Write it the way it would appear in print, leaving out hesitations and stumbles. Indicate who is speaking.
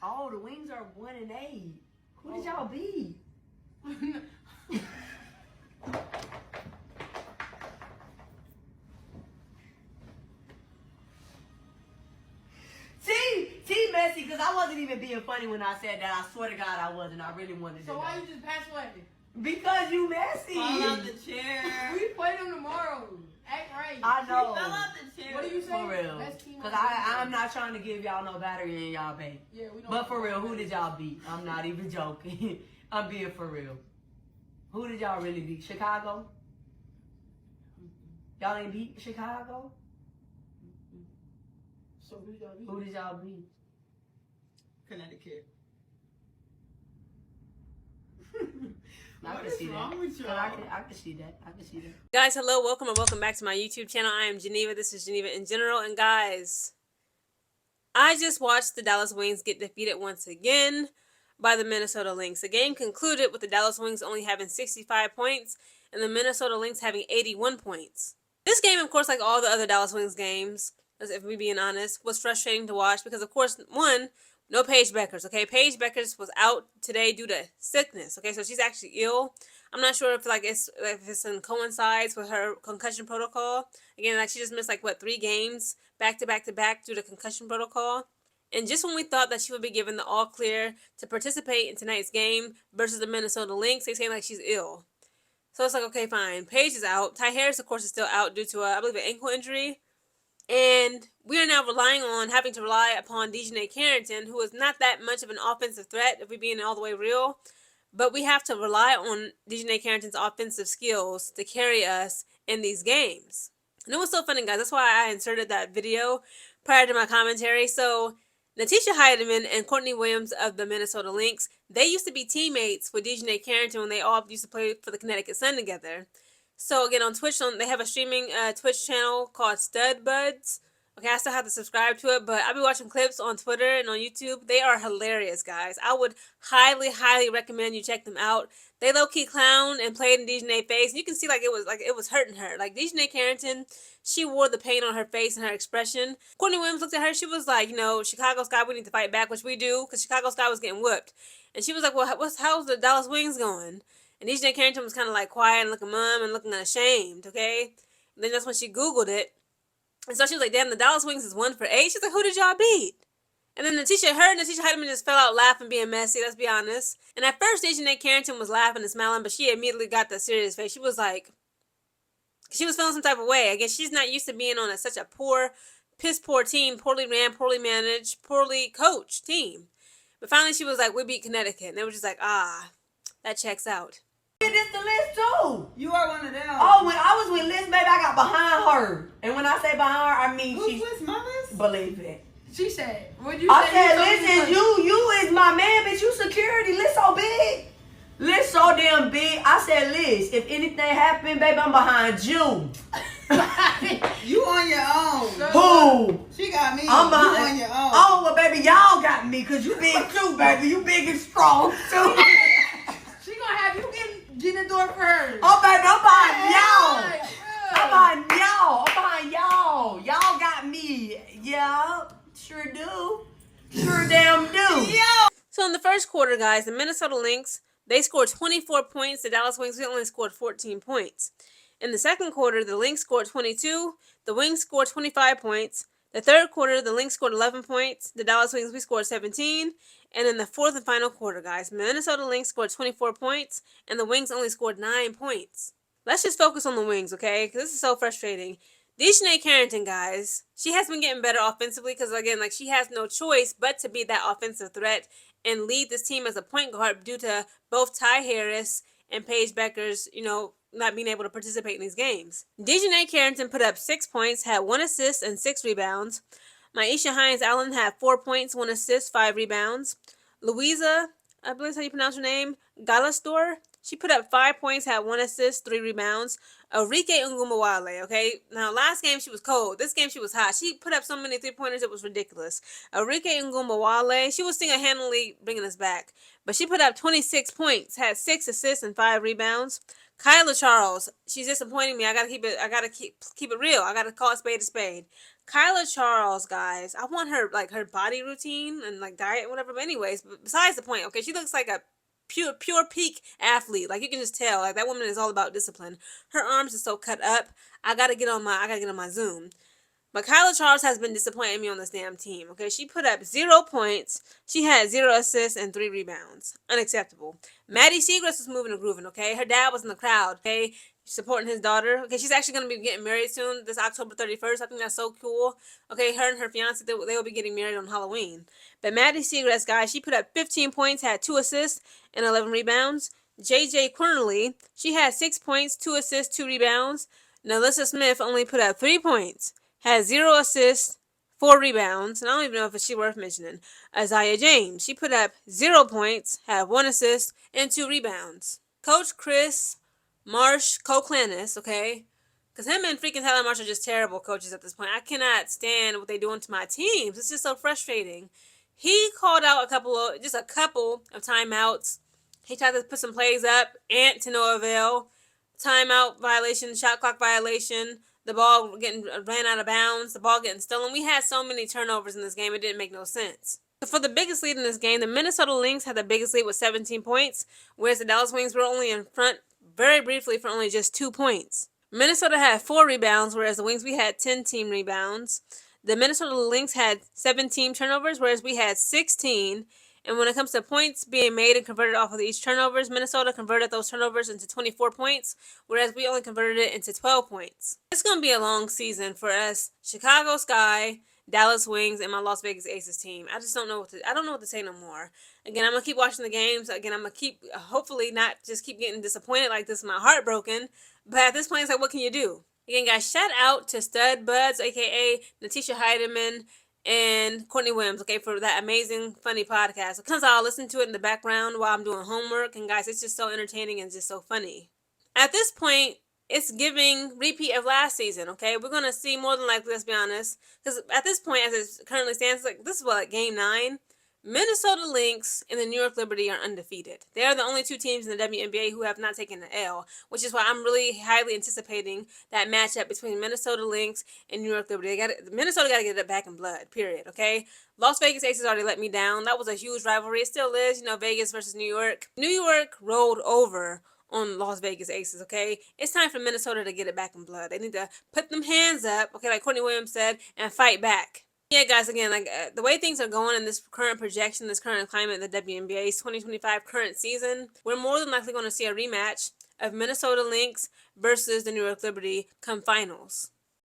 Speaker 1: Oh, the Wings are 1-8. Who did y'all beat? See, Messy, because I wasn't even being funny when I said that. I swear to God I wasn't. I really wanted to.
Speaker 2: So why you just pass away?
Speaker 1: Because you messy.
Speaker 3: Fall out the chair.
Speaker 2: We play them tomorrow. Act right.
Speaker 1: I know.
Speaker 3: Fell out the chair.
Speaker 2: What do you say?
Speaker 1: For real. Because I'm not trying to give y'all no battery in y'all bank.
Speaker 2: Yeah, we don't.
Speaker 1: But for real, who did y'all beat? I'm not even joking. I'm being for real. Who did y'all really beat? Chicago? Y'all ain't beat Chicago?
Speaker 2: So who did y'all beat?
Speaker 1: Who did y'all beat?
Speaker 3: Connecticut.
Speaker 1: I can see that. I can see that. I can see that.
Speaker 4: Guys, hello, welcome and welcome back to my YouTube channel. I am Geneva. This is Geneva in General. And guys, I just watched the Dallas Wings get defeated once again by the Minnesota Lynx. The game concluded with the Dallas Wings only having 65 points and the Minnesota Lynx having 81 points. This game, of course, like all the other Dallas Wings games, if we're being honest, was frustrating to watch because, of course, one, no Paige Beckers, okay? Paige Beckers was out today due to sickness, okay? So she's actually ill. I'm not sure if it's in coincides with her concussion protocol. Again, like she just missed 3 games back to back to back due to concussion protocol. And just when we thought that she would be given the all clear to participate in tonight's game versus the Minnesota Lynx, they say she's ill. So it's okay, fine. Paige is out. Ty Harris, of course, is still out due to I believe an ankle injury. And we are now having to rely upon Dijonai Carrington, who is not that much of an offensive threat, if we're being all the way real. But we have to rely on Dijonai Carrington's offensive skills to carry us in these games. And it was so funny, guys. That's why I inserted that video prior to my commentary. So Natiesha Heidemann and Courtney Williams of the Minnesota Lynx, they used to be teammates with Dijonai Carrington when they all used to play for the Connecticut Sun together. So again, on Twitch, they have a streaming Twitch channel called Stud Buds. Okay, I still have to subscribe to it, but I'll be watching clips on Twitter and on YouTube. They are hilarious, guys. I would highly, highly recommend you check them out. They low-key clown and played in Dijonai's face. You can see it was hurting her. Like Dijonai Carrington, she wore the pain on her face and her expression. Courtney Williams looked at her. She was like, Chicago Sky, we need to fight back, which we do, because Chicago Sky was getting whooped. And she was like, well, how's the Dallas Wings going? And Dijonai Carrington was kind of quiet and looking mum and looking ashamed, okay? And then that's when she Googled it. And so she was like, damn, the Dallas Wings is 1-8. She's like, who did y'all beat? And then Natiesha Heidemann just fell out laughing, being messy, let's be honest. And at first, Dijonai Carrington was laughing and smiling, but she immediately got the serious face. She was like, she was feeling some type of way. I guess she's not used to being on such a piss poor team, poorly ran, poorly managed, poorly coached team. But finally, she was like, we beat Connecticut. And they were just like, that checks out.
Speaker 1: This the list too.
Speaker 3: You are one of them.
Speaker 1: Oh, when I was with Liz, baby, I got behind her. And when I say behind her, I mean
Speaker 3: who's Liz, Mamas?
Speaker 1: Believe it.
Speaker 2: She said, "What you?"
Speaker 1: I said, listen, you is my man, bitch. You security. Liz so big. Liz so damn big. I said, Liz, if anything happen, baby, I'm behind you.
Speaker 3: You on your own.
Speaker 1: Who?
Speaker 3: She got me.
Speaker 1: I'm
Speaker 3: you on your own.
Speaker 1: Oh, well, baby, y'all got me, because you big too, baby. You big and strong too.
Speaker 2: She gonna have you get in the door for her.
Speaker 1: Oh, baby, I'm behind y'all.
Speaker 2: Right.
Speaker 1: I'm behind y'all. I'm behind y'all. Y'all got me. Yeah, sure do. Sure damn do.
Speaker 3: Yo.
Speaker 4: So in the first quarter, guys, the Minnesota Lynx, they scored 24 points. The Dallas Wings, we only scored 14 points. In the second quarter, the Lynx scored 22. The Wings scored 25 points. The third quarter, the Lynx scored 11 points. The Dallas Wings, we scored 17. And in the fourth and final quarter, guys, Minnesota Lynx scored 24 points, and the Wings only scored 9 points. Let's just focus on the Wings, okay? Because this is so frustrating. Dijonai Carrington, guys, she has been getting better offensively because, again, she has no choice but to be that offensive threat and lead this team as a point guard due to both Ty Harris and Paige Beckers, not being able to participate in these games. Dijonai Carrington put up 6 points, had 1 assist and 6 rebounds. Maisha Hines-Allen had 4 points, 1 assist, 5 rebounds. Louisa, I believe that's how you pronounce her name, Galastor, she put up 5 points, had 1 assist, 3 rebounds. Arike Ngumawale, okay? Now, last game she was cold. This game she was hot. She put up so many 3-pointers, it was ridiculous. Arike Ngumawale, she was single-handedly bringing us back. But she put up 26 points, had 6 assists and 5 rebounds. Kyla Charles, she's disappointing me. I gotta keep it real. I gotta call a spade a spade. Kyla Charles, guys, I want her, like, her body routine and, like, diet and whatever. But anyways, besides the point, okay, she looks like a pure peak athlete. Like, you can just tell, like, that woman is all about discipline. Her arms are so cut up. I gotta get on my Zoom. But Kyla Charles has been disappointing me on this damn team. Okay, she put up 0 points. She had 0 assists and 3 rebounds. Unacceptable. Maddie Seagrass was moving and grooving. Okay, her dad was in the crowd. Okay, supporting his daughter. Okay, she's actually gonna be getting married soon, this October 31st. I think that's so cool. Okay, her and her fiance, they will be getting married on Halloween. But Maddie Seagrass, guys, she put up 15 points, had 2 assists and 11 rebounds. JJ Quinterly, she had 6 points, 2 assists, 2 rebounds. Nalissa Smith only put up 3 points, had 0 assists, 4 rebounds, and I don't even know if she's worth mentioning. Isaiah James, she put up 0 points, had 1 assist, and 2 rebounds. Coach Chris Marsh Koklanis, okay? Because him and freaking Tyler Marsh are just terrible coaches at this point. I cannot stand what they're doing to my teams. It's just so frustrating. He called out a couple of timeouts. He tried to put some plays up, to no avail. Timeout violation, shot clock violation. The ball ran out of bounds. The ball getting stolen. We had so many turnovers in this game, it didn't make no sense. For the biggest lead in this game, the Minnesota Lynx had the biggest lead with 17 points, whereas the Dallas Wings were only in front very briefly for only just 2 points. Minnesota had 4 rebounds, whereas the Wings, we had 10 team rebounds. The Minnesota Lynx had 17 turnovers, whereas we had 16. And when it comes to points being made and converted off of each turnovers, Minnesota converted those turnovers into 24 points, whereas we only converted it into 12 points. It's going to be a long season for us, Chicago Sky, Dallas Wings, and my Las Vegas Aces team. I just don't know I don't know what to say no more. Again, I'm going to keep watching the games. Again, I'm going to keep, hopefully not just keep getting disappointed like this, my heart broken. But at this point, it's like, what can you do? Again, guys, shout out to Stud Buds, a.k.a. Natiesha Heidemann and Courtney Williams, okay, for that amazing, funny podcast. Because I'll listen to it in the background while I'm doing homework. And guys, it's just so entertaining and just so funny. At this point, it's giving repeat of last season, okay? We're going to see more than likely, let's be honest. Because at this point, as it currently stands, like this is what, like game 9? Minnesota Lynx and the New York Liberty are undefeated. They are the only 2 teams in the WNBA who have not taken the L, which is why I'm really highly anticipating that matchup between Minnesota Lynx and New York Liberty. Minnesota got to get it back in blood, period, okay? Las Vegas Aces already let me down. That was a huge rivalry. It still is, you know, Vegas versus New York. New York rolled over on Las Vegas Aces, okay? It's time for Minnesota to get it back in blood. They need to put them hands up, okay, like Courtney Williams said, and fight back. Yeah, guys, again, like the way things are going in this current projection, this current climate in the WNBA's 2025 current season, we're more than likely going to see a rematch of Minnesota Lynx versus the New York Liberty come finals.